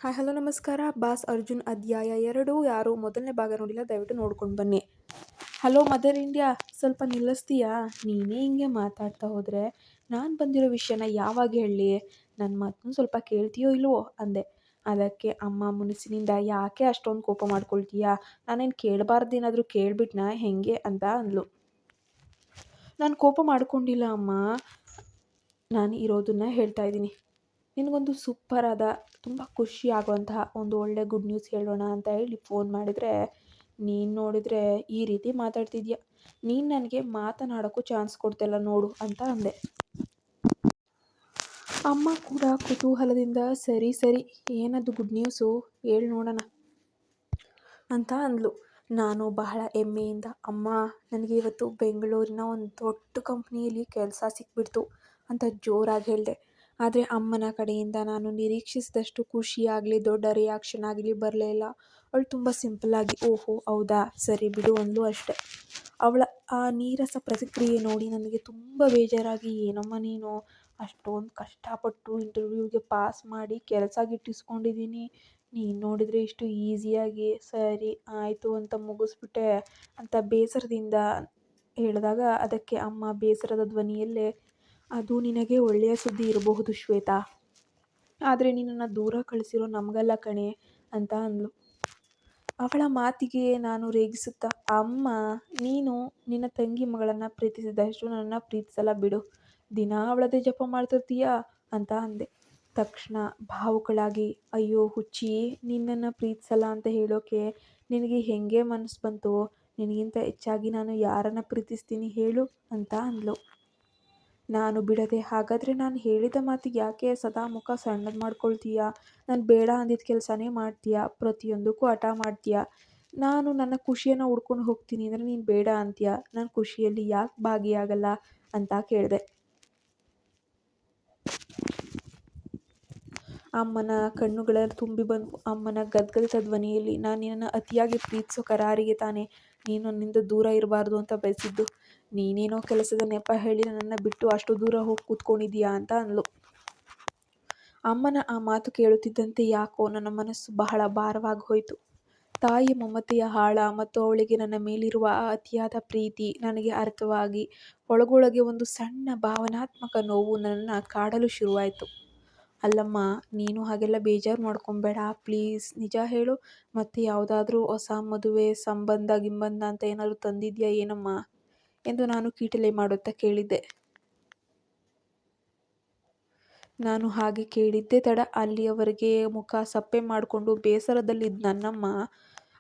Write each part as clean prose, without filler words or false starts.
Hi hello ನಮಸ್ಕಾರ. Boss Arjun ಅಧ್ಯಾಯ 2 ಯಾರು ಮೊದಲನೇ ಭಾಗ ನೋಡಿಲ್ಲ, ದಯವಿಟ್ಟು ನೋಡ್ಕೊಂಡು ಬನ್ನಿ. ಹಲೋ ಮದರ್ ಇಂಡಿಯಾ, ಸ್ವಲ್ಪ ನಿಲ್ಲಿಸ್ತೀಯಾ? ನೀನೇ ಹಿಂಗೆ ಮಾತಾಡ್ತಾ ಹೋದರೆ ನಾನು ಬಂದಿರೋ ವಿಷಯನ ಯಾವಾಗ ಹೇಳಲಿ? ನನ್ನ ಮಾತನ್ನು ಸ್ವಲ್ಪ ಕೇಳ್ತೀಯೋ ಇಲ್ವೋ ಅಂದೆ. ಅದಕ್ಕೆ ಅಮ್ಮ ಮುನಿಸಿನಿಂದ ಯಾಕೆ ಅಷ್ಟೊಂದು ಕೋಪ ಮಾಡ್ಕೊಳ್ತೀಯಾ? ನಾನೇನು ಕೇಳಬಾರ್ದೇನಾದರೂ ಕೇಳ್ಬಿಟ್ನಾ ಹೆಂಗೆ ಅಂತ ಅಂದ್ಲು. ನಾನು ಕೋಪ ಮಾಡ್ಕೊಂಡಿಲ್ಲ ಅಮ್ಮ, ನಾನು ಇರೋದನ್ನ ಹೇಳ್ತಾ ಇದ್ದೀನಿ. ನಿನಗೊಂದು ಸೂಪರ್ ಆದ ತುಂಬ ಖುಷಿ ಆಗುವಂತಹ ಒಂದು ಒಳ್ಳೆ ಗುಡ್ ನ್ಯೂಸ್ ಹೇಳೋಣ ಅಂತ ಹೇಳಿ ಫೋನ್ ಮಾಡಿದರೆ, ನೀನು ನೋಡಿದರೆ ಈ ರೀತಿ ಮಾತಾಡ್ತಿದ್ಯಾ. ನೀನು ನನಗೆ ಮಾತನಾಡೋಕ್ಕೂ ಚಾನ್ಸ್ ಕೊಡ್ತಿಲ್ಲ ನೋಡು ಅಂತ ಅಂದೆ. ಅಮ್ಮ ಕೂಡ ಕುತೂಹಲದಿಂದ ಸರಿ ಸರಿ ಏನದು ಗುಡ್ ನ್ಯೂಸು ಹೇಳಿ ನೋಡೋಣ ಅಂತ ಅಂದ್ಲು. ನಾನು ಬಹಳ ಹೆಮ್ಮೆಯಿಂದ, ಅಮ್ಮ ನನಗೆ ಇವತ್ತು ಬೆಂಗಳೂರಿನ ಒಂದು ದೊಡ್ಡ ಕಂಪ್ನಿಯಲ್ಲಿ ಕೆಲಸ ಸಿಕ್ಬಿಡ್ತು ಅಂತ ಜೋರಾಗಿ ಹೇಳಿದೆ. ಆದರೆ ಅಮ್ಮನ ಕಡೆಯಿಂದ ನಾನು ನಿರೀಕ್ಷಿಸಿದಷ್ಟು ಖುಷಿಯಾಗಲಿ ದೊಡ್ಡ ರಿಯಾಕ್ಷನ್ ಆಗಲಿ ಬರಲೇ ಇಲ್ಲ. ಅವಳು ತುಂಬ ಸಿಂಪಲ್ಲಾಗಿ ಓಹೋ ಹೌದಾ ಸರಿ ಬಿಡು ಅಂದ್ಲು ಅಷ್ಟೆ. ಅವಳ ಆ ನೀರಸ ಪ್ರತಿಕ್ರಿಯೆ ನೋಡಿ ನನಗೆ ತುಂಬ ಬೇಜಾರಾಗಿ, ಏನಮ್ಮ ನೀನು ಅಷ್ಟೊಂದು ಕಷ್ಟಪಟ್ಟು ಇಂಟರ್ವ್ಯೂಗೆ ಪಾಸ್ ಮಾಡಿ ಕೆಲಸ ಗಿಟ್ಟಿಸ್ಕೊಂಡಿದ್ದೀನಿ, ನೀನು ನೋಡಿದರೆ ಇಷ್ಟು ಈಸಿಯಾಗಿ ಸರಿ ಆಯಿತು ಅಂತ ಮುಗಿಸ್ಬಿಟ್ಟೆ ಅಂತ ಬೇಸರದಿಂದ ಹೇಳಿದಾಗ, ಅದಕ್ಕೆ ಅಮ್ಮ ಬೇಸರದ ಧ್ವನಿಯಲ್ಲೇ, ಅದು ನಿನಗೆ ಒಳ್ಳೆಯ ಸುದ್ದಿ ಇರಬಹುದು ಶ್ವೇತಾ, ಆದರೆ ನಿನ್ನನ್ನು ದೂರ ಕಳಿಸಿರೋ ನಮಗಲ್ಲ ಕಣೆ ಅಂತ ಅಂದ್ಲು. ಅವಳ ಮಾತಿಗೆ ನಾನು ರೇಗಿಸುತ್ತಾ, ಅಮ್ಮ ನೀನು ನಿನ್ನ ತಂಗಿ ಮಗಳನ್ನು ಪ್ರೀತಿಸಿದಷ್ಟು ನನ್ನನ್ನು ಪ್ರೀತಿಸಲ್ಲ ಬಿಡು, ದಿನ ಅವಳದೇ ಜಪ ಮಾಡ್ತಿರ್ತೀಯಾ ಅಂತ ಅಂದೆ. ತಕ್ಷಣ ಭಾವುಕಳಾಗಿ, ಅಯ್ಯೋ ಹುಚ್ಚಿ, ನಿನ್ನನ್ನು ಪ್ರೀತಿಸಲ್ಲ ಅಂತ ಹೇಳೋಕೆ ನಿನಗೆ ಹೆಂಗೆ ಮನಸ್ಸು ಬಂತು? ನಿನಗಿಂತ ಹೆಚ್ಚಾಗಿ ನಾನು ಯಾರನ್ನು ಪ್ರೀತಿಸ್ತೀನಿ ಹೇಳು ಅಂತ ಅಂದ್ಲು. ನಾನು ಬಿಡದೆ, ಹಾಗಾದರೆ ನಾನು ಹೇಳಿದ ಮಾತಿಗೆ ಯಾಕೆ ಸದಾ ಮುಖ ಸಣ್ಣದು ಮಾಡ್ಕೊಳ್ತೀಯಾ? ನಾನು ಬೇಡ ಅಂದಿದ್ದ ಕೆಲಸನೇ ಮಾಡ್ತೀಯಾ? ಪ್ರತಿಯೊಂದಕ್ಕೂ ಹಠ ಮಾಡ್ತೀಯಾ? ನಾನು ನನ್ನ ಖುಷಿಯನ್ನು ಹುಡ್ಕೊಂಡು ಹೋಗ್ತೀನಿ ಅಂದರೆ ನೀನು ಬೇಡ ಅಂತೀಯಾ? ನನ್ನ ಖುಷಿಯಲ್ಲಿ ಯಾಕೆ ಭಾಗಿಯಾಗಲ್ಲ ಅಂತ ಕೇಳಿದೆ. ಅಮ್ಮನ ಕಣ್ಣುಗಳಲ್ಲಿ ತುಂಬಿ ಬಂದು ಅಮ್ಮನ ಗದ್ಗದಿತ ಧ್ವನಿಯಲ್ಲಿ, ನಾನು ನಿನ್ನನ್ನು ಅತಿಯಾಗಿ ಪ್ರೀತಿಸೋ ಕರಾರಿಗೆ ತಾನೇ ನೀನು ನನ್ನಿಂದ ದೂರ ಇರಬಾರ್ದು ಅಂತ ಬಯಸಿದ್ದು. ನೀನೇನೋ ಕೆಲಸದ ನೆಪ ಹೇಳಿ ನನ್ನನ್ನು ಬಿಟ್ಟು ಅಷ್ಟು ದೂರ ಹೋಗಿ ಕೂತ್ಕೊಂಡಿದ್ದೀಯಾ ಅಂತ ಅಂದ್ಲು. ಅಮ್ಮನ ಆ ಮಾತು ಕೇಳುತ್ತಿದ್ದಂತೆ ಯಾಕೋ ನನ್ನ ಮನಸ್ಸು ಬಹಳ ಭಾರವಾಗಿ ಹೋಯಿತು. ತಾಯಿಯ ಮಮತೆಯ ಆಳ ಮತ್ತು ಅವಳಿಗೆ ನನ್ನ ಮೇಲಿರುವ ಆ ಅತಿಯಾದ ಪ್ರೀತಿ ನನಗೆ ಅರ್ಥವಾಗಿ ಒಳಗೊಳಗೆ ಒಂದು ಸಣ್ಣ ಭಾವನಾತ್ಮಕ ನೋವು ನನ್ನನ್ನು ಕಾಡಲು ಶುರುವಾಯಿತು. ಅಲ್ಲಮ್ಮ, ನೀನು ಹಾಗೆಲ್ಲ ಬೇಜಾರು ಮಾಡ್ಕೊಬೇಡ ಪ್ಲೀಸ್, ನಿಜ ಹೇಳು, ಮತ್ತೆ ಯಾವುದಾದ್ರೂ ಹೊಸ ಮದುವೆ ಸಂಬಂಧ ಅಂತ ಏನಾದರೂ ತಂದಿದ್ಯಾ ಏನಮ್ಮ ಎಂದು ನಾನು ಕೀಟಲೆ ಮಾಡುತ್ತಾ ಕೇಳಿದ್ದೆ. ನಾನು ಹಾಗೆ ಕೇಳಿದ್ದೇ ತಡ ಅಲ್ಲಿಯವರೆಗೆ ಮುಖ ಸಪ್ಪೆ ಮಾಡಿಕೊಂಡು ಬೇಸರದಲ್ಲಿದ್ದ ನನ್ನಮ್ಮ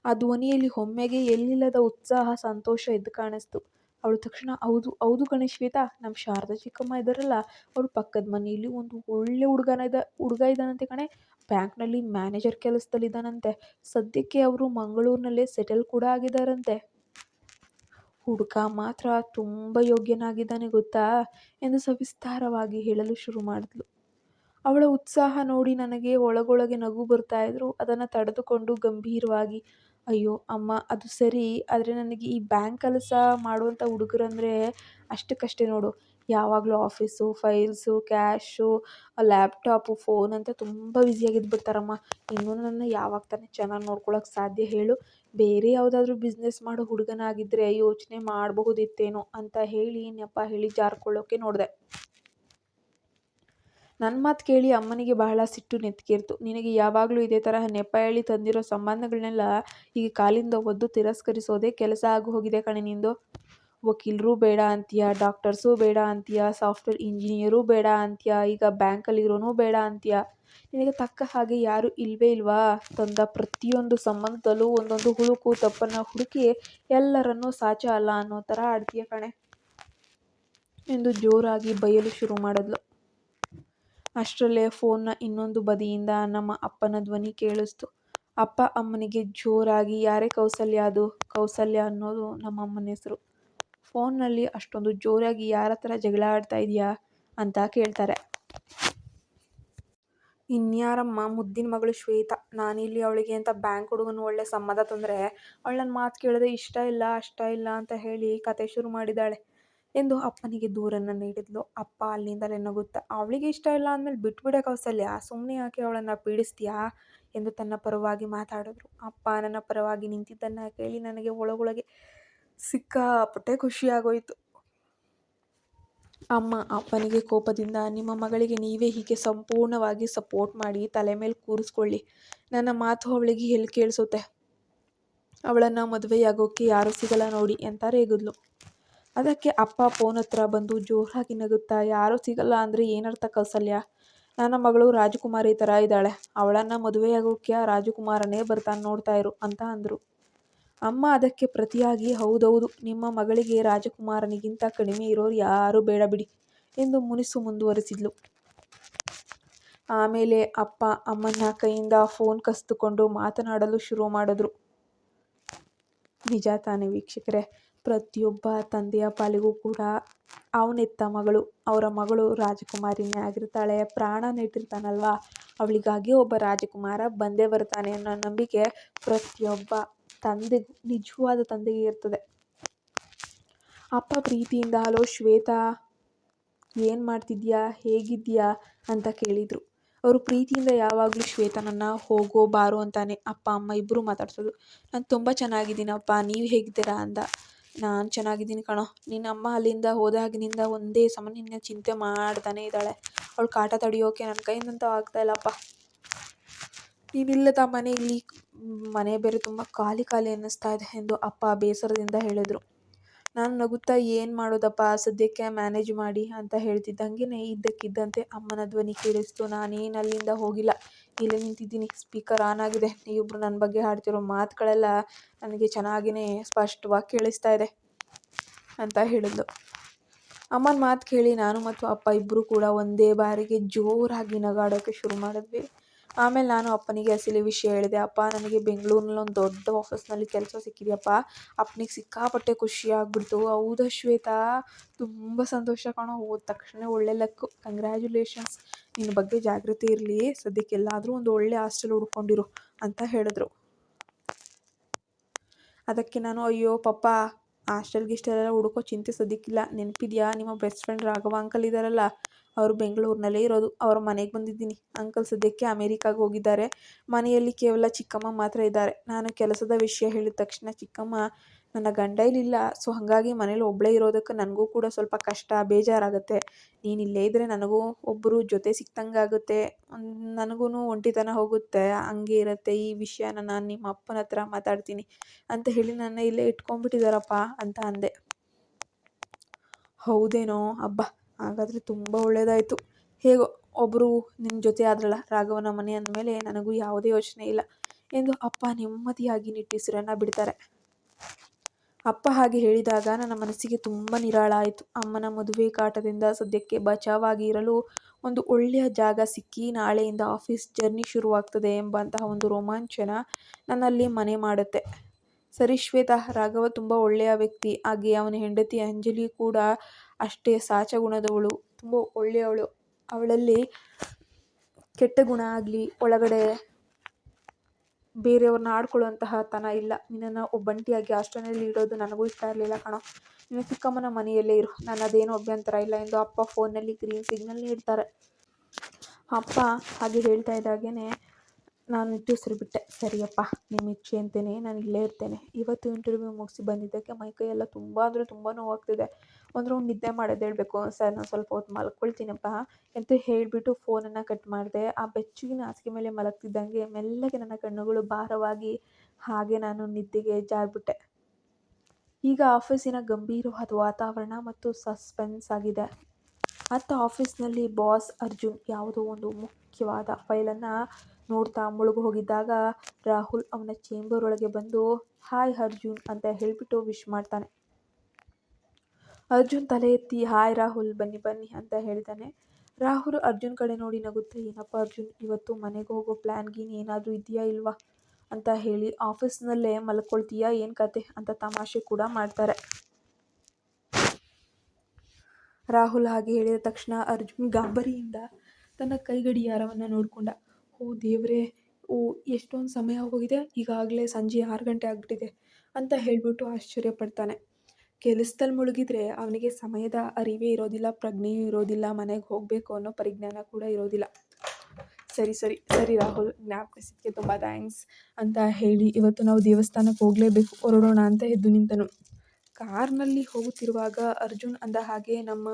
ಆ ಧ್ವನಿಯಲ್ಲಿ ಒಮ್ಮೆಗೆ ಎಲ್ಲಿಲ್ಲದ ಉತ್ಸಾಹ ಸಂತೋಷ ಎದ್ದು ಕಾಣಿಸ್ತು. ಅವಳು ತಕ್ಷಣ, ಹೌದು ಹೌದು ಕಣೆ ಶ್ವೇತಾ, ನಮ್ಮ ಶಾರದಾ ಚಿಕ್ಕಮ್ಮ ಇದ್ದಾರಲ್ಲ, ಅವರು ಪಕ್ಕದ ಮನೆಯಲ್ಲಿ ಒಂದು ಒಳ್ಳೆ ಹುಡುಗ ಇದ್ದಾನಂತೆ ಕಣೆ, ಬ್ಯಾಂಕ್ನಲ್ಲಿ ಮ್ಯಾನೇಜರ್ ಕೆಲಸದಲ್ಲಿದ್ದಾನಂತೆ, ಸದ್ಯಕ್ಕೆ ಅವರು ಮಂಗಳೂರಿನಲ್ಲೇ ಸೆಟಲ್ ಕೂಡ ಆಗಿದ್ದಾರಂತೆ, ಹುಡುಗ ಮಾತ್ರ ತುಂಬ ಯೋಗ್ಯನಾಗಿದ್ದಾನೆ ಗೊತ್ತಾ ಎಂದು ಸವಿಸ್ತಾರವಾಗಿ ಹೇಳಲು ಶುರು ಮಾಡಿದ್ಲು. ಅವಳ ಉತ್ಸಾಹ ನೋಡಿ ನನಗೆ ಒಳಗೊಳಗೆ ನಗು ಬರ್ತಾ ಇದ್ರು. ಅದನ್ನು ತಡೆದುಕೊಂಡು ಗಂಭೀರವಾಗಿ, ಅಯ್ಯೋ ಅಮ್ಮ ಅದು ಸರಿ, ಆದರೆ ನನಗೆ ಈ ಬ್ಯಾಂಕ್ ಕೆಲಸ ಮಾಡುವಂಥ ಹುಡುಗರಂದರೆ ಅಷ್ಟಕ್ಕಷ್ಟೇ ನೋಡು, ಯಾವಾಗಲೂ office files cash laptop phone ಅಂತ ತುಂಬ ಬ್ಯುಸಿಯಾಗಿದ್ಬಿಡ್ತಾರಮ್ಮ. ಇನ್ನೂ ನನ್ನ ಯಾವಾಗ ತಾನೇ ಚೆನ್ನಾಗಿ ನೋಡ್ಕೊಳಕ್ಕೆ ಸಾಧ್ಯ ಹೇಳು? ಬೇರೆ ಯಾವುದಾದ್ರೂ ಬಿಸ್ನೆಸ್ ಮಾಡೋ ಹುಡುಗನಾಗಿದ್ದರೆ ಯೋಚನೆ ಮಾಡಬಹುದಿತ್ತೇನೋ ಅಂತ ಹೇಳಿ ನೆಪ ಹೇಳಿ ಜಾರ್ಕೊಳ್ಳೋಕೆ ನೋಡಿದೆ. ನನ್ನ ಮಾತು ಕೇಳಿ ಅಮ್ಮನಿಗೆ ಬಹಳ ಸಿಟ್ಟು ನೆತ್ತಿಗೇರ್ತು. ನಿನಗೆ ಯಾವಾಗಲೂ ಇದೇ ತರಹ ನೆಪ ಹೇಳಿ ತಂದಿರೋ ಸಂಬಂಧಗಳನ್ನೆಲ್ಲ ಈಗ ಕಾಲಿಂದ ಒದ್ದು ತಿರಸ್ಕರಿಸೋದೇ ಕೆಲಸ ಆಗಿ ಹೋಗಿದೆ ಕಣೆ ನಿಂದು. ವಕೀಲರು ಬೇಡ ಅಂತೀಯ, ಡಾಕ್ಟರ್ಸು ಬೇಡ ಅಂತೀಯ, ಸಾಫ್ಟ್ವೇರ್ ಇಂಜಿನಿಯರು ಬೇಡ ಅಂತೀಯ, ಈಗ ಬ್ಯಾಂಕಲ್ಲಿರೋನು ಬೇಡ ಅಂತೀಯ. ನಿನಗೆ ತಕ್ಕ ಹಾಗೆ ಯಾರೂ ಇಲ್ವೇ ಇಲ್ವಾ? ತಂದ ಪ್ರತಿಯೊಂದು ಸಂಬಂಧದಲ್ಲೂ ಒಂದೊಂದು ಹುಳುಕು ತಪ್ಪನ್ನು ಹುಡುಕಿ ಎಲ್ಲರನ್ನೂ ಸಾಚ ಅಲ್ಲ ಅನ್ನೋ ಥರ ಆಡ್ತೀಯ ಕಣೆ ಎಂದು ಜೋರಾಗಿ ಬೈಯಲು ಶುರು ಮಾಡಿದ್ಲು. ಅಷ್ಟರಲ್ಲೇ ಫೋನ್ನ ಇನ್ನೊಂದು ಬದಿಯಿಂದ ನಮ್ಮ ಅಪ್ಪನ ಧ್ವನಿ ಕೇಳಿಸ್ತು. ಅಪ್ಪ ಅಮ್ಮನಿಗೆ ಜೋರಾಗಿ, ಯಾರೇ ಕೌಸಲ್ಯ? ಅದು ಕೌಸಲ್ಯ ಅನ್ನೋದು ನಮ್ಮ ಅಮ್ಮನ ಹೆಸರು. ಫೋನ್ನಲ್ಲಿ ಅಷ್ಟೊಂದು ಜೋರಾಗಿ ಯಾರ ಹತ್ರ ಜಗಳ ಆಡ್ತಾ ಇದೆಯಾ ಅಂತ ಕೇಳ್ತಾರೆ. ಇನ್ಯಾರಮ್ಮ, ಮುದ್ದಿನ ಮಗಳು ಶ್ವೇತಾ. ನಾನಿಲ್ಲಿ ಅವಳಿಗೆ ಅಂತ ಬ್ಯಾಂಕ್ ಹುಡುಗನ ಒಳ್ಳೆ ಸಂಬಂಧ ತಂದರೆ ಅವಳು ನನ್ನ ಮಾತು ಕೇಳದೆ ಇಷ್ಟ ಇಲ್ಲ ಅಷ್ಟ ಇಲ್ಲ ಅಂತ ಹೇಳಿ ಕತೆ ಶುರು ಮಾಡಿದ್ದಾಳೆ. ಎಂದು ಅಪ್ಪನಿಗೆ ದೂರನ್ನು ನೀಡಿದ್ಲು. ಅಪ್ಪ ಅಲ್ಲಿಂದಲೇ ನಗುತ್ತಾ, ಅವಳಿಗೆ ಇಷ್ಟ ಇಲ್ಲ ಅಂದಮೇಲೆ ಬಿಟ್ಬಿಡೆ ಕೌಸಲ್ಯ, ಸುಮ್ಮನೆ ಯಾಕೆ ಅವಳನ್ನು ಪೀಡಿಸ್ತೀಯಾ ಎಂದು ತನ್ನ ಪರವಾಗಿ ಮಾತಾಡಿದ್ರು. ಅಪ್ಪ ನನ್ನ ಪರವಾಗಿ ನಿಂತಿದ್ದನ್ನು ಕೇಳಿ ನನಗೆ ಒಳಗೊಳಗೆ ಸಿಕ್ಕಾಪಟ್ಟೆ ಖುಷಿಯಾಗೋಯಿತು. ಅಮ್ಮ ಅಪ್ಪನಿಗೆ ಕೋಪದಿಂದ, ನಿಮ್ಮ ಮಗಳಿಗೆ ನೀವೇ ಹೀಗೆ ಸಂಪೂರ್ಣವಾಗಿ ಸಪೋರ್ಟ್ ಮಾಡಿ ತಲೆ ಮೇಲೆ ಕೂರಿಸ್ಕೊಳ್ಳಿ, ನನ್ನ ಮಾತು ಅವಳಿಗೆ ಎಲ್ಲಿ ಕೇಳಿಸುತ್ತೆ, ಅವಳನ್ನು ಮದುವೆಯಾಗೋಕ್ಕೆ ಯಾರೂ ಸಿಗಲ್ಲ ನೋಡಿ ಅಂತ ರೇಗಿದ್ಲು. ಅದಕ್ಕೆ ಅಪ್ಪ ಫೋನ್ ಹತ್ರ ಬಂದು ಜೋರಾಗಿ ನಗುತ್ತಾ, ಯಾರೂ ಸಿಗಲ್ಲ ಅಂದರೆ ಏನರ್ಥ ಕೌಸಲ್ಯ, ನನ್ನ ಮಗಳು ರಾಜಕುಮಾರಿ ಥರ ಇದ್ದಾಳೆ, ಅವಳನ್ನು ಮದುವೆಯಾಗೋಕ್ಕೆ ಆ ರಾಜಕುಮಾರನೇ ಬರ್ತಾನೆ ನೋಡ್ತಾ ಇರು ಅಂತ ಅಂದರು. ಅಮ್ಮ ಅದಕ್ಕೆ ಪ್ರತಿಯಾಗಿ, ಹೌದೌದು, ನಿಮ್ಮ ಮಗಳಿಗೆ ರಾಜಕುಮಾರನಿಗಿಂತ ಕಡಿಮೆ ಇರೋರು ಯಾರೂ ಬೇಡ ಬಿಡಿ ಎಂದು ಮುನಿಸು ಮುಂದುವರಿಸಿದ್ಲು. ಆಮೇಲೆ ಅಪ್ಪ ಅಮ್ಮನ ಕೈಯಿಂದ ಫೋನ್ ಕಸಿದುಕೊಂಡು ಮಾತನಾಡಲು ಶುರು ಮಾಡಿದ್ರು. ನಿಜ ತಾನೇ ವೀಕ್ಷಕರೇ, ಪ್ರತಿಯೊಬ್ಬ ತಂದೆಯ ಪಾಲಿಗೂ ಕೂಡ ಅವನೆತ್ತ ಮಗಳು, ಅವರ ಮಗಳು ರಾಜಕುಮಾರಿನೇ ಆಗಿರ್ತಾಳೆ, ಪ್ರಾಣ ನೆಟ್ಟಿರ್ತಾನಲ್ವಾ, ಅವಳಿಗಾಗಿ ಒಬ್ಬ ರಾಜಕುಮಾರ ಬಂದೇ ಬರ್ತಾನೆ ಅನ್ನೋ ನಂಬಿಕೆ ಪ್ರತಿಯೊಬ್ಬ ತಂದೆಗೂ, ನಿಜವಾದ ತಂದೆಗೆ ಇರ್ತದೆ. ಅಪ್ಪ ಪ್ರೀತಿಯಿಂದ, ಹಲೋ ಶ್ವೇತಾ, ಏನು ಮಾಡ್ತಿದ್ಯಾ, ಹೇಗಿದ್ಯಾ ಅಂತ ಕೇಳಿದರು. ಅವರು ಪ್ರೀತಿಯಿಂದ ಯಾವಾಗಲೂ ಶ್ವೇತನನ್ನು ಹೋಗೋ ಬಾರೋ ಅಂತಾನೆ ಅಪ್ಪ ಅಮ್ಮ ಇಬ್ಬರು ಮಾತಾಡ್ಸೋದು. ನಾನು ತುಂಬ ಚೆನ್ನಾಗಿದ್ದೀನಪ್ಪ, ನೀವು ಹೇಗಿದ್ದೀರಾ ಅಂದ. ನಾನು ಚೆನ್ನಾಗಿದ್ದೀನಿ ಕಣೋ, ನಿನ್ನ ಅಮ್ಮ ಅಲ್ಲಿಂದ ಹೋದಾಗಿನಿಂದ ಒಂದೇ ಸಮ ನಿನ್ನ ಚಿಂತೆ ಮಾಡ್ತಾನೆ ಇದ್ದಾಳೆ, ಅವಳು ಕಾಟ ತಡೆಯೋಕೆ ನನ್ನ ಕೈಯಿಂದಂತೂ ಆಗ್ತಾಯಿಲ್ಲಪ್ಪ, ನೀನಿಲ್ಲದ ಮನೆ ಬೇರೆ ತುಂಬ ಖಾಲಿ ಖಾಲಿ ಅನ್ನಿಸ್ತಾ ಇದೆ ಎಂದು ಅಪ್ಪ ಬೇಸರದಿಂದ ಹೇಳಿದರು. ನಾನು ನಗುತ್ತಾ, ಏನು ಮಾಡೋದಪ್ಪ, ಸದ್ಯಕ್ಕೆ ಮ್ಯಾನೇಜ್ ಮಾಡಿ ಅಂತ ಹೇಳ್ತಿದ್ದಂಗೆ ಇದ್ದಕ್ಕಿದ್ದಂತೆ ಅಮ್ಮನ ಧ್ವನಿ ಕೇಳಿಸ್ತು. ನಾನೇನು ಅಲ್ಲಿಂದ ಹೋಗಿಲ್ಲ, ಇಲ್ಲೇ ನಿಂತಿದ್ದೀನಿ, ಸ್ಪೀಕರ್ ಆನ್ ಆಗಿದೆ, ನೀವಿಬ್ರು ನನ್ನ ಬಗ್ಗೆ ಹಾಡ್ತಿರೋ ಮಾತುಗಳೆಲ್ಲ ನನಗೆ ಚೆನ್ನಾಗಿಯೇ ಸ್ಪಷ್ಟವಾಗಿ ಕೇಳಿಸ್ತಾ ಇದೆ ಅಂತ ಹೇಳಿದ್ಲು. ಅಮ್ಮನ ಮಾತು ಕೇಳಿ ನಾನು ಮತ್ತು ಅಪ್ಪ ಇಬ್ಬರು ಕೂಡ ಒಂದೇ ಬಾರಿಗೆ ಜೋರಾಗಿ ನಗಾಡೋಕ್ಕೆ ಶುರು ಮಾಡಿದ್ವಿ. ಆಮೇಲೆ ನಾನು ಅಪ್ಪನಿಗೆ ಅಸಲಿ ವಿಷಯ ಹೇಳಿದೆ. ಅಪ್ಪ, ನನಗೆ ಬೆಂಗಳೂರಿನಲ್ಲಿ ಒಂದು ದೊಡ್ಡ ಆಫೀಸ್ನಲ್ಲಿ ಕೆಲಸ ಸಿಕ್ಕಿದೆಯಪ್ಪ. ಅಪ್ಪನಿಗೆ ಸಿಕ್ಕಾಪಟ್ಟೆ ಖುಷಿ ಆಗ್ಬಿಡ್ತು. ಹೌದಾ ಶ್ವೇತಾ, ತುಂಬ ಸಂತೋಷ ಕಣೋ, ಹೋದ ತಕ್ಷಣ ಒಳ್ಳೆ ಲಕ್ಕು, ಕಂಗ್ರ್ಯಾಚುಲೇಷನ್ಸ್, ನಿನ್ನ ಬಗ್ಗೆ ಜಾಗೃತಿ ಇರಲಿ, ಸದ್ಯಕ್ಕೆ ಎಲ್ಲಾದರೂ ಒಂದು ಒಳ್ಳೆ ಹಾಸ್ಟೆಲ್ ಹುಡ್ಕೊಂಡಿರು ಅಂತ ಹೇಳಿದ್ರು. ಅದಕ್ಕೆ ನಾನು, ಅಯ್ಯೋ ಪಪ್ಪ, ಹಾಸ್ಟೆಲ್ಗಿಷ್ಟೆಲ್ಲ ಹುಡುಕೋ ಚಿಂತೆ ಸದ್ಯಕ್ಕಿಲ್ಲ, ನೆನಪಿದೆಯಾ ನಿಮ್ಮ ಬೆಸ್ಟ್ ಫ್ರೆಂಡ್ ರಾಘವ ಅಂಕಲ್ ಇದ್ದಾರಲ್ಲ, ಅವರು ಬೆಂಗಳೂರಿನಲ್ಲೇ ಇರೋದು, ಅವ್ರ ಮನೆಗೆ ಬಂದಿದ್ದೀನಿ. ಅಂಕಲ್ ಸದ್ಯಕ್ಕೆ ಅಮೇರಿಕಾಗೆ ಹೋಗಿದ್ದಾರೆ, ಮನೆಯಲ್ಲಿ ಕೇವಲ ಚಿಕ್ಕಮ್ಮ ಮಾತ್ರ ಇದ್ದಾರೆ. ನಾನು ಕೆಲಸದ ವಿಷಯ ಹೇಳಿದ ತಕ್ಷಣ ಚಿಕ್ಕಮ್ಮ, ನನ್ನ ಗಂಡ ಇಲ್ಲಿಲ್ಲ, ಸೊ ಹಾಗಾಗಿ ಮನೇಲಿ ಒಬ್ಬಳೇ ಇರೋದಕ್ಕೆ ನನಗೂ ಕೂಡ ಸ್ವಲ್ಪ ಕಷ್ಟ, ಬೇಜಾರಾಗುತ್ತೆ, ನೀನು ಇಲ್ಲೇ ಇದ್ದರೆ ನನಗೂ ಒಬ್ಬರು ಜೊತೆ ಸಿಕ್ತಂಗಾಗುತ್ತೆ, ನನಗೂ ಒಂಟಿತನ ಹೋಗುತ್ತೆ, ಹಂಗೆ ಇರುತ್ತೆ, ಈ ವಿಷಯನ ನಾನು ನಿಮ್ಮ ಅಪ್ಪನ ಹತ್ರ ಮಾತಾಡ್ತೀನಿ ಅಂತ ಹೇಳಿ ನನ್ನ ಇಲ್ಲೇ ಇಟ್ಕೊಂಡ್ಬಿಟ್ಟಿದ್ದಾರಪ್ಪ ಅಂತ ಅಂದೆ. ಹೌದೇನೋ, ಹಬ್ಬ, ಹಾಗಾದರೆ ತುಂಬ ಒಳ್ಳೆಯದಾಯಿತು, ಹೇಗೋ ಒಬ್ಬರು ನಿನ್ನ ಜೊತೆ ಆದ್ರಲ್ಲ, ರಾಘವನ ಮನೆ ಅಂದಮೇಲೆ ನನಗೂ ಯಾವುದೇ ಯೋಚನೆ ಇಲ್ಲ ಎಂದು ಅಪ್ಪ ನೆಮ್ಮದಿಯಾಗಿ ನಿಟ್ಟುಸಿರನ್ನು ಬಿಡ್ತಾರೆ. ಅಪ್ಪ ಹಾಗೆ ಹೇಳಿದಾಗ ನನ್ನ ಮನಸ್ಸಿಗೆ ತುಂಬ ನಿರಾಳ ಆಯಿತು. ಅಮ್ಮನ ಮದುವೆ ಕಾಟದಿಂದ ಸದ್ಯಕ್ಕೆ ಬಚಾವಾಗಿ ಇರಲು ಒಂದು ಒಳ್ಳೆಯ ಜಾಗ ಸಿಕ್ಕಿ ನಾಳೆಯಿಂದ ಆಫೀಸ್ ಜರ್ನಿ ಶುರುವಾಗ್ತದೆ ಎಂಬಂತಹ ಒಂದು ರೋಮಾಂಚನ ನನ್ನಲ್ಲಿ ಮನೆ ಮಾಡುತ್ತೆ. ಸರಿ ಶ್ವೇತಾ, ರಾಘವ ತುಂಬ ಒಳ್ಳೆಯ ವ್ಯಕ್ತಿ, ಹಾಗೆ ಅವನ ಹೆಂಡತಿ ಅಂಜಲಿ ಕೂಡ ಅಷ್ಟೇ ಸಾಚ ಗುಣದವಳು, ತುಂಬ ಒಳ್ಳೆಯವಳು, ಅವಳಲ್ಲಿ ಕೆಟ್ಟ ಗುಣ ಆಗಲಿ, ಒಳಗಡೆ ಬೇರೆಯವ್ರನ್ನ ಆಡ್ಕೊಳ್ಳುವಂತಹ ತನ ಇಲ್ಲ. ನಿನ್ನನ್ನು ಒಬ್ಬಂಟಿಯಾಗಿ ಹಾಸ್ಟೆಲ್ನಲ್ಲಿ ಇಡೋದು ನನಗೂ ಇಷ್ಟ ಇರಲಿಲ್ಲ ಕಣೋ, ನಿನ್ನ ಚಿಕ್ಕಮ್ಮನ ಮನೆಯಲ್ಲೇ ಇರು, ನನ್ನದೇನು ಅಭ್ಯಂತರ ಇಲ್ಲ ಎಂದು ಅಪ್ಪ ಫೋನ್ನಲ್ಲಿ ಗ್ರೀನ್ ಸಿಗ್ನಲ್ ನೀಡ್ತಾರೆ. ಅಪ್ಪ ಹಾಗೆ ಹೇಳ್ತಾ ಇದ್ದಾಗೇ ನಾನು ನಿಟ್ಟುಸಿರು ಬಿಟ್ಟೆ. ಸರಿಯಪ್ಪ, ನಿಮ್ಮ ಇಚ್ಛೆ ಅಂತೇನೆ ನಾನು ಇಲ್ಲೇ ಇರ್ತೇನೆ. ಇವತ್ತು ಇಂಟರ್ವ್ಯೂ ಮುಗಿಸಿ ಬಂದಿದ್ದಕ್ಕೆ ಮೈಕೈ ಎಲ್ಲ ತುಂಬ ಅಂದರೆ ತುಂಬ ನೋವಾಗ್ತಿದೆ, ಒಂದು ರೌಂಡ್ ನಿದ್ದೆ ಮಾಡೋದೇಳಬೇಕು ಸರ್, ನಾನು ಸ್ವಲ್ಪ ಹೊತ್ತು ಮಲ್ಕೊಳ್ತೀನಪ್ಪ ಅಂತ ಹೇಳಿಬಿಟ್ಟು ಫೋನನ್ನು ಕಟ್ ಮಾಡಿದೆ. ಆ ಬೆಚ್ಚಗಿನ ಹಾಸಿಗೆ ಮೇಲೆ ಮಲಗ್ತಿದ್ದಂಗೆ ಮೆಲ್ಲಗೆ ನನ್ನ ಕಣ್ಣುಗಳು ಭಾರವಾಗಿ ಹಾಗೆ ನಾನು ನಿದ್ದೆಗೆ ಜಾರಿಬಿಟ್ಟೆ. ಈಗ ಆಫೀಸಿನ ಗಂಭೀರವಾದ ವಾತಾವರಣ ಮತ್ತು ಸಸ್ಪೆನ್ಸ್ ಆಗಿದೆ. ಅತ್ತ ಆಫೀಸ್ನಲ್ಲಿ ಬಾಸ್ ಅರ್ಜುನ್ ಯಾವುದೋ ಒಂದು ಮುಖ್ಯವಾದ ಫೈಲನ್ನು ನೋಡ್ತಾ ಮುಳುಗು ಹೋಗಿದ್ದಾಗ ರಾಹುಲ್ ಅವನ ಚೇಂಬರ್ ಒಳಗೆ ಬಂದು ಹಾಯ್ ಅರ್ಜುನ್ ಅಂತ ಹೇಳಿಬಿಟ್ಟು ವಿಶ್ ಮಾಡ್ತಾನೆ. ಅರ್ಜುನ್ ತಲೆ ಎತ್ತಿ ಹಾಯ್ ರಾಹುಲ್, ಬನ್ನಿ ಬನ್ನಿ ಅಂತ ಹೇಳ್ತಾನೆ. ರಾಹುಲ್ ಅರ್ಜುನ್ ಕಡೆ ನೋಡಿ ನಗುತ್ತೆ. ಏನಪ್ಪ ಅರ್ಜುನ್, ಇವತ್ತು ಮನೆಗೆ ಹೋಗೋ ಪ್ಲ್ಯಾನ್ ಗೀನ್ ಏನಾದರೂ ಇದೆಯಾ ಇಲ್ವಾ ಅಂತ ಹೇಳಿ ಆಫೀಸ್ನಲ್ಲೇ ಮಲ್ಕೊಳ್ತೀಯಾ ಏನು ಕತೆ ಅಂತ ತಮಾಷೆ ಕೂಡ ಮಾಡ್ತಾರೆ. ರಾಹುಲ್ ಹಾಗೆ ಹೇಳಿದ ತಕ್ಷಣ ಅರ್ಜುನ್ ಗಾಬರಿಯಿಂದ ತನ್ನ ಕೈಗಡಿಯಾರವನ್ನು ನೋಡಿಕೊಂಡ. ಓ ದೇವರೇ, ಓ ಎಷ್ಟೊಂದು ಸಮಯ ಹೋಗಿದೆ, ಈಗಾಗಲೇ ಸಂಜೆ 6 ಗಂಟೆ ಆಗಿಬಿಟ್ಟಿದೆ ಅಂತ ಹೇಳಿಬಿಟ್ಟು ಆಶ್ಚರ್ಯಪಡ್ತಾನೆ. ಕೆಲಸದಲ್ಲಿ ಮುಳುಗಿದ್ರೆ ಅವನಿಗೆ ಸಮಯದ ಅರಿವೇ ಇರೋದಿಲ್ಲ, ಪ್ರಜ್ಞೆಯೂ ಇರೋದಿಲ್ಲ, ಮನೆಗೆ ಹೋಗಬೇಕು ಅನ್ನೋ ಪರಿಜ್ಞಾನ ಕೂಡ ಇರೋದಿಲ್ಲ. ಸರಿ ಸರಿ ಸರಿ ರಾಹುಲ್, ಜ್ಞಾಪಿಸಿದ್ದಕ್ಕೆ ತುಂಬ ಥ್ಯಾಂಕ್ಸ್ ಅಂತ ಹೇಳಿ ಇವತ್ತು ನಾವು ದೇವಸ್ಥಾನಕ್ಕೆ ಹೋಗಲೇಬೇಕು, ಹೊರಡೋಣ ಅಂತ ಎದ್ದು ನಿಂತನು. ಕಾರ್ನಲ್ಲಿ ಹೋಗುತ್ತಿರುವಾಗ ಅರ್ಜುನ್ ಅಂದ ಹಾಗೆ, ನಮ್ಮ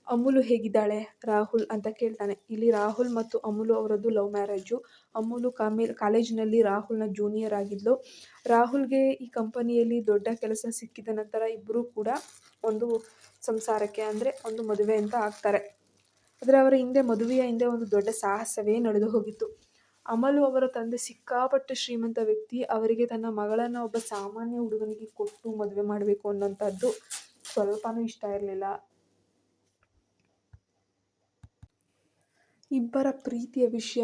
ಅಮೂಲು ಹೇಗಿದ್ದಾಳೆ ರಾಹುಲ್ ಅಂತ ಕೇಳ್ತಾನೆ. ಇಲ್ಲಿ ರಾಹುಲ್ ಮತ್ತು ಅಮೂಲು ಅವರದ್ದು ಲವ್ ಮ್ಯಾರೇಜು. ಅಮೂಲು ಕಾಲೇಜಿನಲ್ಲಿ ರಾಹುಲ್ನ ಜೂನಿಯರ್ ಆಗಿದ್ಲು. ರಾಹುಲ್ಗೆ ಈ ಕಂಪನಿಯಲ್ಲಿ ದೊಡ್ಡ ಕೆಲಸ ಸಿಕ್ಕಿದ ನಂತರ ಇಬ್ಬರೂ ಕೂಡ ಒಂದು ಸಂಸಾರಕ್ಕೆ ಅಂದರೆ ಒಂದು ಮದುವೆ ಅಂತ ಆಗ್ತಾರೆ. ಆದರೆ ಅವರ ಮದುವೆಯ ಹಿಂದೆ ಒಂದು ದೊಡ್ಡ ಸಾಹಸವೇ ನಡೆದು ಹೋಗಿತ್ತು. ಅಮಲು ಅವರ ತಂದೆ ಸಿಕ್ಕಾಪಟ್ಟೆ ಶ್ರೀಮಂತ ವ್ಯಕ್ತಿ. ಅವರಿಗೆ ತನ್ನ ಮಗಳನ್ನು ಒಬ್ಬ ಸಾಮಾನ್ಯ ಹುಡುಗನಿಗೆ ಕೊಟ್ಟು ಮದುವೆ ಮಾಡಬೇಕು ಅನ್ನೋಂಥದ್ದು ಸ್ವಲ್ಪನೂ ಇಷ್ಟ ಇರಲಿಲ್ಲ. ಇಬ್ಬರ ಪ್ರೀತಿಯ ವಿಷಯ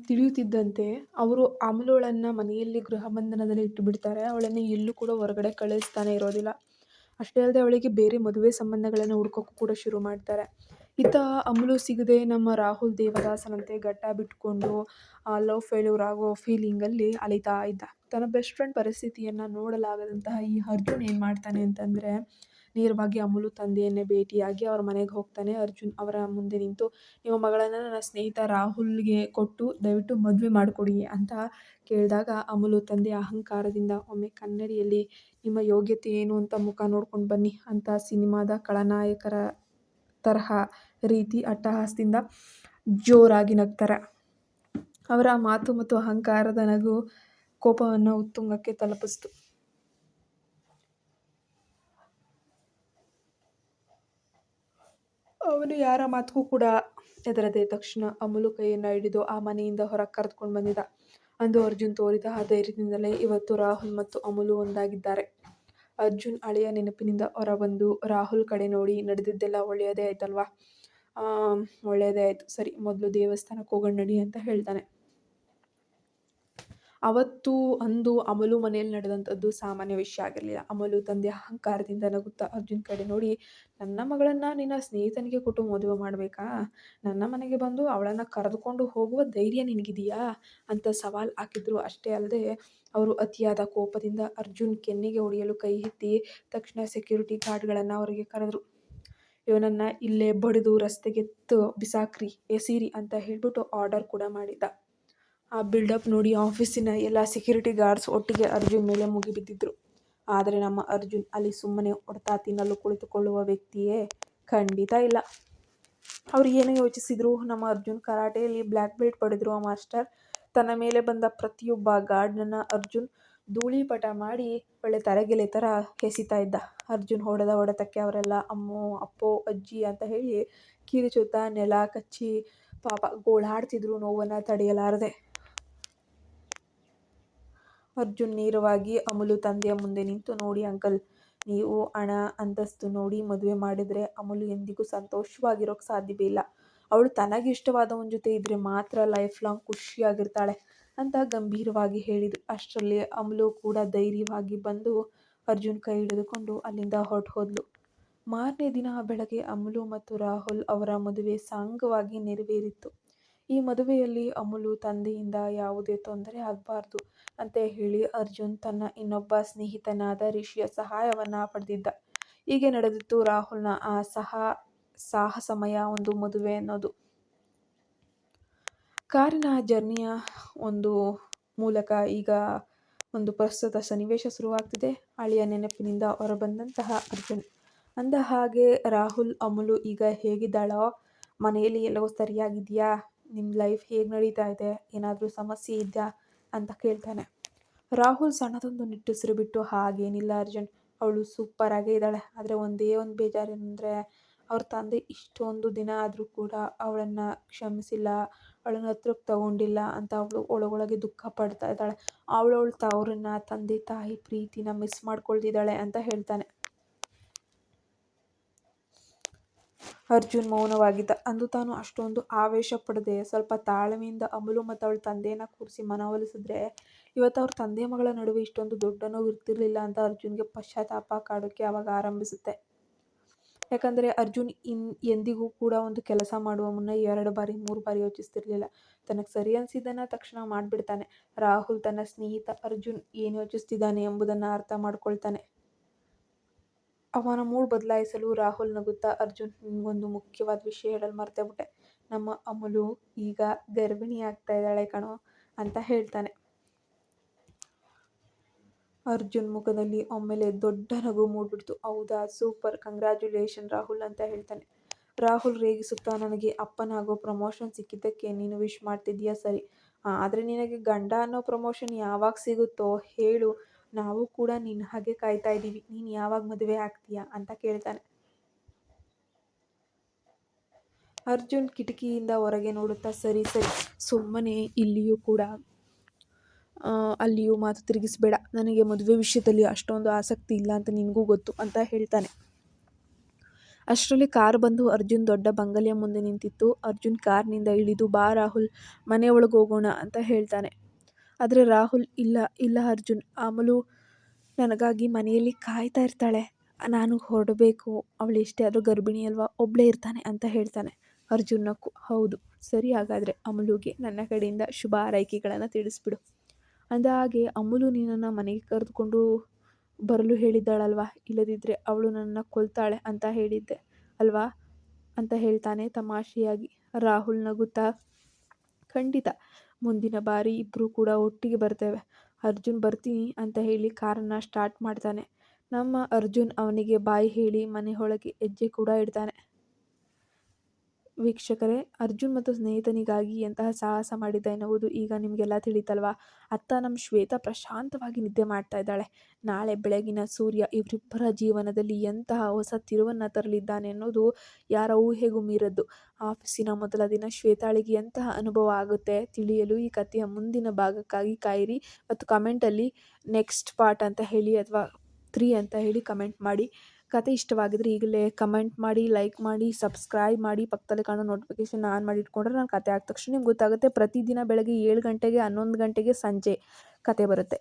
ತಿಳಿಯುತ್ತಿದ್ದಂತೆ ಅವರು ಅಮಲುಳನ್ನು ಮನೆಯಲ್ಲಿ ಗೃಹ ಬಂಧನದಲ್ಲಿ ಇಟ್ಟು ಬಿಡ್ತಾರೆ. ಅವಳನ್ನು ಎಲ್ಲೂ ಕೂಡ ಹೊರಗಡೆ ಕಳಿಸ್ತಾನೆ ಇರೋದಿಲ್ಲ. ಅಷ್ಟೇ ಅಲ್ಲದೆ ಅವಳಿಗೆ ಬೇರೆ ಮದುವೆ ಸಂಬಂಧಗಳನ್ನು ಹುಡ್ಕೋಕ್ಕೂ ಕೂಡ ಶುರು ಮಾಡ್ತಾರೆ. ಇತ್ತ ಅಮಲು ಸಿಗದೆ ನಮ್ಮ ರಾಹುಲ್ ದೇವದಾಸನಂತೆ ಗಡ್ಡ ಬಿಟ್ಕೊಂಡು ಲವ್ ಫೇಲ್ಯೂರ್ ಆಗೋ ಫೀಲಿಂಗಲ್ಲಿ ಅಲಿತಾ ಇದ್ದ. ತನ್ನ ಬೆಸ್ಟ್ ಫ್ರೆಂಡ್ ಪರಿಸ್ಥಿತಿಯನ್ನು ನೋಡಲಾಗದಂತಹ ಈ ಅರ್ಜುನ್ ಏನು ಮಾಡ್ತಾನೆ ಅಂತಂದರೆ, ನೇರವಾಗಿ ಅಮಲು ತಂದೆಯನ್ನೇ ಭೇಟಿಯಾಗಿ ಅವ್ರ ಮನೆಗೆ ಹೋಗ್ತಾನೆ. ಅರ್ಜುನ್ ಅವರ ಮುಂದೆ ನಿಂತು, ನಿಮ್ಮ ಮಗಳನ್ನು ನನ್ನ ಸ್ನೇಹಿತ ರಾಹುಲ್ಗೆ ಕೊಟ್ಟು ದಯವಿಟ್ಟು ಮದುವೆ ಮಾಡಿಕೊಡಿ ಅಂತ ಕೇಳಿದಾಗ, ಅಮಲು ತಂದೆ ಅಹಂಕಾರದಿಂದ, ಒಮ್ಮೆ ಕನ್ನಡಿಯಲ್ಲಿ ನಿಮ್ಮ ಯೋಗ್ಯತೆ ಏನು ಅಂತ ಮುಖ ನೋಡ್ಕೊಂಡು ಬನ್ನಿ ಅಂತ ಸಿನಿಮಾದ ಖಳನಾಯಕರ ತರಹ ರೀತಿ ಅಟ್ಟಹಾಸದಿಂದ ಜೋರಾಗಿ ನಗ್ತಾರೆ. ಅವರ ಮಾತು ಮತ್ತು ಅಹಂಕಾರದ ನಗು ಕೋಪವನ್ನು ಉತ್ತುಂಗಕ್ಕೆ ತಲುಪಿಸ್ತು. ಅವನು ಯಾರ ಮಾತಿಗೂ ಕೂಡ ಹೆದರದೆ ತಕ್ಷಣ ಅಮಲು ಕೈಯನ್ನು ಹಿಡಿದು ಆ ಮನೆಯಿಂದ ಹೊರಗೆ ಕರೆದುಕೊಂಡು ಬಂದಿದ್ದ. ಅಂದು ಅರ್ಜುನ್ ತೋರಿದ ಆ ಧೈರ್ಯದಿಂದಲೇ ಇವತ್ತು ರಾಹುಲ್ ಮತ್ತು ಅಮಲು ಒಂದಾಗಿದ್ದಾರೆ. ಅರ್ಜುನ್ ಹಳೆಯ ನೆನಪಿನಿಂದ ಹೊರಬಂದು ರಾಹುಲ್ ಕಡೆ ನೋಡಿ, ನಡೆದಿದ್ದೆಲ್ಲ ಒಳ್ಳೆಯದೇ ಆಯ್ತಲ್ವಾ? ಒಳ್ಳೆಯದೇ ಆಯಿತು, ಸರಿ ಮೊದಲು ದೇವಸ್ಥಾನಕ್ಕೆ ಹೋಗೋಣ ನಡಿ ಅಂತ ಹೇಳ್ತಾನೆ. ಅಂದು ಅಮಲು ಮನೆಯಲ್ಲಿ ನಡೆದಂಥದ್ದು ಸಾಮಾನ್ಯ ವಿಷಯ ಆಗಿರಲಿಲ್ಲ. ಅಮಲು ತಂದೆ ಅಹಂಕಾರದಿಂದ ನಗುತ್ತಾ ಅರ್ಜುನ್ ಕಡೆ ನೋಡಿ, ನನ್ನ ಮಗಳನ್ನು ನಿನ್ನ ಸ್ನೇಹಿತನಿಗೆ ಕೊಟ್ಟು ಮದುವೆ ಮಾಡಬೇಕಾ? ನನ್ನ ಮನೆಗೆ ಬಂದು ಅವಳನ್ನು ಕರೆದುಕೊಂಡು ಹೋಗುವ ಧೈರ್ಯ ನಿನಗಿದೆಯಾ ಅಂತ ಸವಾಲ್ ಹಾಕಿದ್ರು. ಅಷ್ಟೇ ಅಲ್ಲದೆ ಅವರು ಅತಿಯಾದ ಕೋಪದಿಂದ ಅರ್ಜುನ್ ಕೆನ್ನೆಗೆ ಹೊಡೆಯಲು ಕೈ ಎತ್ತಿ ತಕ್ಷಣ ಸೆಕ್ಯೂರಿಟಿ ಗಾರ್ಡ್ಗಳನ್ನು ಅವರಿಗೆ ಕರೆದ್ರು. ಇವನನ್ನು ಇಲ್ಲೇ ಬಡಿದು ರಸ್ತೆಗೆ ಬಿಸಾಕ್ರಿ, ಎಸೀರಿ ಅಂತ ಹೇಳ್ಬಿಟ್ಟು ಆರ್ಡರ್ ಕೂಡ ಮಾಡಿದ್ದ. ಆ ಬಿಲ್ಡಪ್ ನೋಡಿ ಆಫೀಸಿನ ಎಲ್ಲ ಸೆಕ್ಯೂರಿಟಿ ಗಾರ್ಡ್ಸ್ ಒಟ್ಟಿಗೆ ಅರ್ಜುನ್ ಮೇಲೆ ಮುಗಿಬಿದ್ದಿದ್ರು. ಆದರೆ ನಮ್ಮ ಅರ್ಜುನ್ ಅಲ್ಲಿ ಸುಮ್ಮನೆ ಹೊಡೆತ ತಿನ್ನಲು ಕುಳಿತುಕೊಳ್ಳುವ ವ್ಯಕ್ತಿಯೇ ಖಂಡಿತ ಇಲ್ಲ. ಅವರು ಏನು ಯೋಚಿಸಿದ್ರು, ನಮ್ಮ ಅರ್ಜುನ್ ಕರಾಟೆಯಲ್ಲಿ ಬ್ಲ್ಯಾಕ್ ಬೆಲ್ಟ್ ಪಡೆದಿರುವ ಮಾಸ್ಟರ್. ತನ್ನ ಮೇಲೆ ಬಂದ ಪ್ರತಿಯೊಬ್ಬ ಗಾರ್ಡ್ನನ್ನು ಅರ್ಜುನ್ ಧೂಳಿಪಟ ಮಾಡಿ ಒಳ್ಳೆ ತಲೆಗೆಲೆ ಥರ ಎಸಿತಾ ಇದ್ದ. ಅರ್ಜುನ್ ಹೊಡೆದ ಹೊಡೆತಕ್ಕೆ ಅವರೆಲ್ಲ ಅಮ್ಮೋ, ಅಪ್ಪೋ, ಅಜ್ಜಿ ಅಂತ ಹೇಳಿ ಕಿರುಚುತ್ತಾ ನೆಲ ಕಚ್ಚಿ ಪಾಪ ಗೋಳಾಡ್ತಿದ್ರು ನೋವನ್ನು ತಡೆಯಲಾರದೆ. ಅರ್ಜುನ್ ನೇರವಾಗಿ ಅಮಲು ತಂದೆಯ ಮುಂದೆ ನಿಂತು, ನೋಡಿ ಅಂಕಲ್, ನೀವು ಹಣ ಅಂತಸ್ತು ನೋಡಿ ಮದುವೆ ಮಾಡಿದರೆ ಅಮಲು ಎಂದಿಗೂ ಸಂತೋಷವಾಗಿರೋಕ್ಕೆ ಸಾಧ್ಯವೇ ಇಲ್ಲ. ಅವಳು ತನಗಿಷ್ಟವಾದವನ ಜೊತೆ ಇದ್ದರೆ ಮಾತ್ರ ಲೈಫ್ ಲಾಂಗ್ ಖುಷಿಯಾಗಿರ್ತಾಳೆ ಅಂತ ಗಂಭೀರವಾಗಿ ಹೇಳಿದರು. ಅಷ್ಟರಲ್ಲಿ ಅಮಲು ಕೂಡ ಧೈರ್ಯವಾಗಿ ಬಂದು ಅರ್ಜುನ್ ಕೈ ಹಿಡಿದುಕೊಂಡು ಅಲ್ಲಿಂದ ಹೊರಟು ಹೋದ್ಲು. ಮಾರನೇ ದಿನ ಬೆಳಗ್ಗೆ ಅಮಲು ಮತ್ತು ರಾಹುಲ್ ಅವರ ಮದುವೆ ಸಾಂಗವಾಗಿ ನೆರವೇರಿತ್ತು. ಈ ಮದುವೆಯಲ್ಲಿ ಅಮಲು ತಂದೆಯಿಂದ ಯಾವುದೇ ತೊಂದರೆ ಆಗಬಾರ್ದು ಅಂತ ಹೇಳಿ ಅರ್ಜುನ್ ತನ್ನ ಇನ್ನೊಬ್ಬ ಸ್ನೇಹಿತನಾದ ರಿಷಿಯ ಸಹಾಯವನ್ನು ಪಡೆದಿದ್ದ. ಹೀಗೆ ನಡೆದಿತ್ತು ರಾಹುಲ್ನ ಆ ಸಾಹಸಮಯ ಒಂದು ಮದುವೆ ಅನ್ನೋದು. ಕಾರಿನ ಜರ್ನಿಯ ಒಂದು ಮೂಲಕ ಈಗ ಒಂದು ಪ್ರಸ್ತುತ ಸನ್ನಿವೇಶ ಶುರುವಾಗ್ತಿದೆ. ಹಳೆಯ ನೆನಪಿನಿಂದ ಹೊರಬಂದಂತಹ ಅರ್ಜುನ್ ಅಂದ ಹಾಗೆ, ರಾಹುಲ್ ಅಮಲು ಈಗ ಹೇಗಿದ್ದಾಳೋ, ಮನೆಯಲ್ಲಿ ಎಲ್ಲವೂ ಸರಿಯಾಗಿದೆಯಾ, ನಿಮ್ಮ ಲೈಫ್ ಹೇಗೆ ನಡೀತಾ ಇದೆ, ಏನಾದರೂ ಸಮಸ್ಯೆ ಇದೆಯಾ ಅಂತ ಕೇಳ್ತಾನೆ. ರಾಹುಲ್ ಸಣ್ಣದೊಂದು ನಿಟ್ಟುಸಿರು ಬಿಟ್ಟು, ಹಾಗೇನಿಲ್ಲ ಅರ್ಜುನ್, ಅವಳು ಸೂಪರಾಗೇ ಇದ್ದಾಳೆ. ಆದರೆ ಒಂದೇ ಒಂದು ಬೇಜಾರೇನೆಂದರೆ ಅವ್ರ ತಂದೆ ಇಷ್ಟೊಂದು ದಿನ ಆದರೂ ಕೂಡ ಅವಳನ್ನು ಕ್ಷಮಿಸಿಲ್ಲ, ಅವಳನ್ನು ಹತ್ರಕ್ಕೆ ತಗೊಂಡಿಲ್ಲ ಅಂತ ಅವಳು ಒಳಗೊಳಗೆ ದುಃಖ ಪಡ್ತಾ ಇದ್ದಾಳೆ. ಅವಳು ತವರನ್ನ, ತಂದೆ ತಾಯಿ ಪ್ರೀತಿನ ಮಿಸ್ ಮಾಡ್ಕೊಳ್ತಿದ್ದಾಳೆ ಅಂತ ಹೇಳ್ತಾನೆ. ಅರ್ಜುನ್ ಮೌನವಾಗಿದ್ದ. ಅಂದು ತಾನು ಅಷ್ಟೊಂದು ಆವೇಶ ಪಡದೆ ಸ್ವಲ್ಪ ತಾಳ್ಮೆಯಿಂದ ಅಮಲು ಮತ್ತು ಅವಳ ತಂದೆಯನ್ನು ಕೂರಿಸಿ ಮನವೊಲಿಸಿದ್ರೆ ಇವತ್ತು ಅವ್ರ ತಂದೆ ಮಗಳ ನಡುವೆ ಇಷ್ಟೊಂದು ದೊಡ್ಡ ನೋವು ಇರ್ತಿರ್ಲಿಲ್ಲ ಅಂತ ಅರ್ಜುನ್ಗೆ ಪಶ್ಚಾತ್ತಾಪ ಕಾಡೋಕ್ಕೆ ಆವಾಗ ಆರಂಭಿಸುತ್ತೆ. ಯಾಕಂದರೆ ಅರ್ಜುನ್ ಎಂದಿಗೂ ಕೂಡ ಒಂದು ಕೆಲಸ ಮಾಡುವ ಮುನ್ನ 2 ಬಾರಿ 3 ಬಾರಿ ಯೋಚಿಸ್ತಿರ್ಲಿಲ್ಲ. ತನಗೆ ಸರಿ ಅನಿಸಿದ್ದನ್ನು ತಕ್ಷಣ ಮಾಡಿಬಿಡ್ತಾನೆ. ರಾಹುಲ್ ತನ್ನ ಸ್ನೇಹಿತ ಅರ್ಜುನ್ ಏನು ಯೋಚಿಸ್ತಿದ್ದಾನೆ ಎಂಬುದನ್ನು ಅರ್ಥ ಮಾಡ್ಕೊಳ್ತಾನೆ. ಅವನ ಮೂಡ್ ಬದಲಾಯಿಸಲು ರಾಹುಲ್ ನಗುತ್ತಾ, ಅರ್ಜುನ್, ನಿನ್ಗೊಂದು ಮುಖ್ಯವಾದ ವಿಷಯ ಹೇಳಲು ಮರ್ತೇಬಿಟ್ಟೆ. ನಮ್ಮ ಅಮುಲು ಈಗ ಗರ್ಭಿಣಿ ಆಗ್ತಾ ಇದ್ದಾಳೆ ಕಣೋ ಅಂತ ಹೇಳ್ತಾನೆ. ಅರ್ಜುನ್ ಮುಖದಲ್ಲಿ ಒಮ್ಮೆಲೆ ದೊಡ್ಡ ನಗು ಮೂಡ್ಬಿಡ್ತು. ಹೌದಾ, ಸೂಪರ್, ಕಂಗ್ರ್ಯಾಚುಲೇಷನ್ ರಾಹುಲ್ ಅಂತ ಹೇಳ್ತಾನೆ. ರಾಹುಲ್ ರೇಗಿಸುತ್ತಾ, ನನಗೆ ಅಪ್ಪನಾಗೋ ಪ್ರಮೋಷನ್ ಸಿಕ್ಕಿದ್ದಕ್ಕೆ ನೀನು ವಿಶ್ ಮಾಡ್ತಿದ್ದೀಯಾ ಸರಿ, ಆದರೆ ನಿನಗೆ ಗಂಡ ಅನ್ನೋ ಪ್ರಮೋಷನ್ ಯಾವಾಗ ಸಿಗುತ್ತೋ ಹೇಳು, ನಾವು ಕೂಡ ನಿನ್ನ ಹಾಗೆ ಕಾಯ್ತಾ ಇದ್ದೀವಿ, ನೀನು ಯಾವಾಗ ಮದುವೆ ಆಗ್ತೀಯಾ ಅಂತ ಕೇಳ್ತಾನೆ. ಅರ್ಜುನ್ ಕಿಟಕಿಯಿಂದ ಹೊರಗೆ ನೋಡುತ್ತಾ, ಸರಿ ಸರಿ, ಸುಮ್ಮನೆ ಇಲ್ಲಿಯೂ ಕೂಡ ಅಲ್ಲಿಯೂ ಮಾತು ತಿರುಗಿಸಬೇಡ, ನನಗೆ ಮದುವೆ ವಿಷಯದಲ್ಲಿ ಅಷ್ಟೊಂದು ಆಸಕ್ತಿ ಇಲ್ಲ ಅಂತ ನಿನಗೂ ಗೊತ್ತು ಅಂತ ಹೇಳ್ತಾನೆ. ಅಷ್ಟರಲ್ಲಿ ಕಾರ್ ಬಂದು ಅರ್ಜುನ್ ದೊಡ್ಡ ಬಂಗಲೆಯ ಮುಂದೆ ನಿಂತಿತ್ತು. ಅರ್ಜುನ್ ಕಾರ್ನಿಂದ ಇಳಿದು, ಬಾ ರಾಹುಲ್, ಮನೆ ಒಳಗೆ ಹೋಗೋಣ ಅಂತ ಹೇಳ್ತಾನೆ. ಆದರೆ ರಾಹುಲ್, ಇಲ್ಲ ಇಲ್ಲ ಅರ್ಜುನ್, ಅಮಲು ನನಗಾಗಿ ಮನೆಯಲ್ಲಿ ಕಾಯ್ತಾ ಇರ್ತಾಳೆ, ನಾನು ಹೊರಡಬೇಕು, ಅವಳು ಎಷ್ಟೇ ಆದರೂ ಗರ್ಭಿಣಿ ಅಲ್ವಾ, ಒಬ್ಬಳೇ ಇರ್ತಾನೆ ಅಂತ ಹೇಳ್ತಾನೆ. ಅರ್ಜುನ್ ನಕ್ಕು, ಹೌದು ಸರಿ, ಹಾಗಾದರೆ ಅಮುಲುಗೆ ನನ್ನ ಕಡೆಯಿಂದ ಶುಭ ಹಾರೈಕೆಗಳನ್ನು ತಿಳಿಸ್ಬಿಡು. ಅಂದ ಹಾಗೆ, ಅಮುಲು ನಿನ್ನನ್ನು ಮನೆಗೆ ಕರೆದುಕೊಂಡು ಬರಲು ಹೇಳಿದ್ದಾಳಲ್ವಾ, ಇಲ್ಲದಿದ್ದರೆ ಅವಳು ನನ್ನನ್ನು ಕೊಲ್ತಾಳೆ ಅಂತ ಹೇಳಿದ್ದೆ ಅಲ್ವಾ ಅಂತ ಹೇಳ್ತಾನೆ ತಮಾಷೆಯಾಗಿ. ರಾಹುಲ್ ನಗುತ್ತಾ, ಖಂಡಿತ, ಮುಂದಿನ ಬಾರಿ ಇಬ್ಬರು ಕೂಡ ಒಟ್ಟಿಗೆ ಬರ್ತೇವೆ. ಅರ್ಜುನ್ ಬರ್ತೀನಿ ಅಂತ ಹೇಳಿ ಕಾರನ್ನು ಸ್ಟಾರ್ಟ್ ಮಾಡ್ತಾನೆ. ನಮ್ಮ ಅರ್ಜುನ್ ಅವನಿಗೆ ಬಾಯ್ ಹೇಳಿ ಮನೆ ಒಳಗೆ ಹೆಜ್ಜೆ ಕೂಡ ಇಡ್ತಾನೆ. ವೀಕ್ಷಕರೇ, ಅರ್ಜುನ್ ಮತ್ತು ಸ್ನೇಹಿತನಿಗಾಗಿ ಎಂತಹ ಸಾಹಸ ಮಾಡಿದ್ದ ಎನ್ನುವುದು ಈಗ ನಿಮಗೆಲ್ಲ ತಿಳಿತಲ್ವಾ. ಅತ್ತ ನಮ್ಮ ಶ್ವೇತಾ ಪ್ರಶಾಂತವಾಗಿ ನಿದ್ದೆ ಮಾಡ್ತಾ ಇದ್ದಾಳೆ. ನಾಳೆ ಬೆಳಗಿನ ಸೂರ್ಯ ಇವರಿಬ್ಬರ ಜೀವನದಲ್ಲಿ ಎಂತಹ ಹೊಸ ತಿರುವನ್ನು ತರಲಿದ್ದಾನೆ ಅನ್ನೋದು ಯಾರ ಊಹೆಗೂ ಮೀರದ್ದು. ಆಫೀಸಿನ ಮೊದಲ ದಿನ ಶ್ವೇತಾಳಿಗೆ ಎಂತಹ ಅನುಭವ ಆಗುತ್ತೆ ತಿಳಿಯಲು ಈ ಕಥೆಯ ಮುಂದಿನ ಭಾಗಕ್ಕಾಗಿ ಕಾಯಿರಿ. ಮತ್ತು ಕಮೆಂಟಲ್ಲಿ ನೆಕ್ಸ್ಟ್ ಪಾರ್ಟ್ ಅಂತ ಹೇಳಿ ಅಥವಾ 3 ಅಂತ ಹೇಳಿ ಕಮೆಂಟ್ ಮಾಡಿ. ಕತೆ ಇಷ್ಟವಾಗಿದ್ದರೆ ಈಗಲೇ ಕಮೆಂಟ್ ಮಾಡಿ, ಲೈಕ್ ಮಾಡಿ, ಸಬ್ಸ್ಕ್ರೈಬ್ ಮಾಡಿ, ಪಕ್ಕದಲ್ಲಿ ಕಾಣೋ ನೋಟಿಫಿಕೇಷನ್ ಆನ್ ಮಾಡಿ ಇಟ್ಕೊಂಡ್ರೆ ನಾನು ಕತೆ ಆದ ತಕ್ಷಣ ನಿಮ್ಗೆ ಗೊತ್ತಾಗುತ್ತೆ. ಪ್ರತಿದಿನ ಬೆಳಗ್ಗೆ 7 ಗಂಟೆಗೆ, 11 ಗಂಟೆಗೆ, ಸಂಜೆ ಕತೆ ಬರುತ್ತೆ.